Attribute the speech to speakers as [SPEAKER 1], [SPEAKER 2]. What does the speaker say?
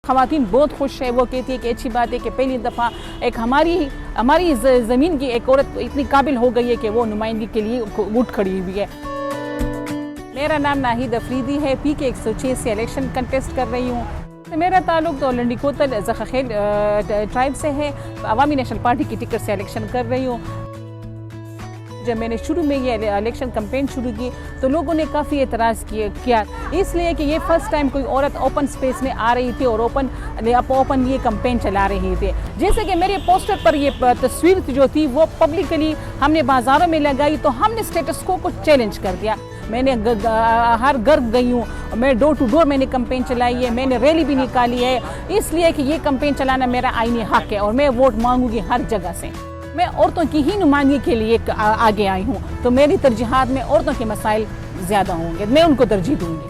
[SPEAKER 1] خواتین بہت خوش ہے، وہ کہتی ہے کہ اچھی بات ہے کہ پہلی دفعہ ایک ہماری زمین کی ایک عورت اتنی قابل ہو گئی ہے کہ وہ نمائندگی کے لیے اٹھ کھڑی ہوئی ہے۔ میرا نام ناہید افریدی ہے، پی کے 106 سے الیکشن کنٹیسٹ کر رہی ہوں۔ میرا تعلق تو لنڈی کوتل زخخیل ٹرائب سے ہے، عوامی نیشنل پارٹی کی ٹکٹ سے الیکشن کر رہی ہوں۔ جب میں نے شروع میں یہ الیکشن کمپین شروع کی تو لوگوں نے کافی اعتراض کیا، اس لیے کہ یہ فرسٹ ٹائم کوئی عورت اوپن سپیس میں آ رہی تھی اور اوپن یہ کمپین چلا رہی تھی۔ جیسے کہ میرے پوسٹر پر یہ تصویر جو تھی وہ پبلکلی ہم نے بازاروں میں لگائی تو ہم نے اسٹیٹس کو چیلنج کر دیا۔ میں نے ہر گھر گئی ہوں، میں ڈور ٹو ڈور میں نے کمپین چلائی ہے، میں نے ریلی بھی نکالی ہے، اس لیے کہ یہ کمپین چلانا میرا آئینی حق ہے اور میں ووٹ مانگوں گی ہر جگہ سے۔ میں عورتوں کی ہی نمائندگی کے لیے آگے آئی ہوں، تو میری ترجیحات میں عورتوں کے مسائل زیادہ ہوں گے، میں ان کو ترجیح دوں گی۔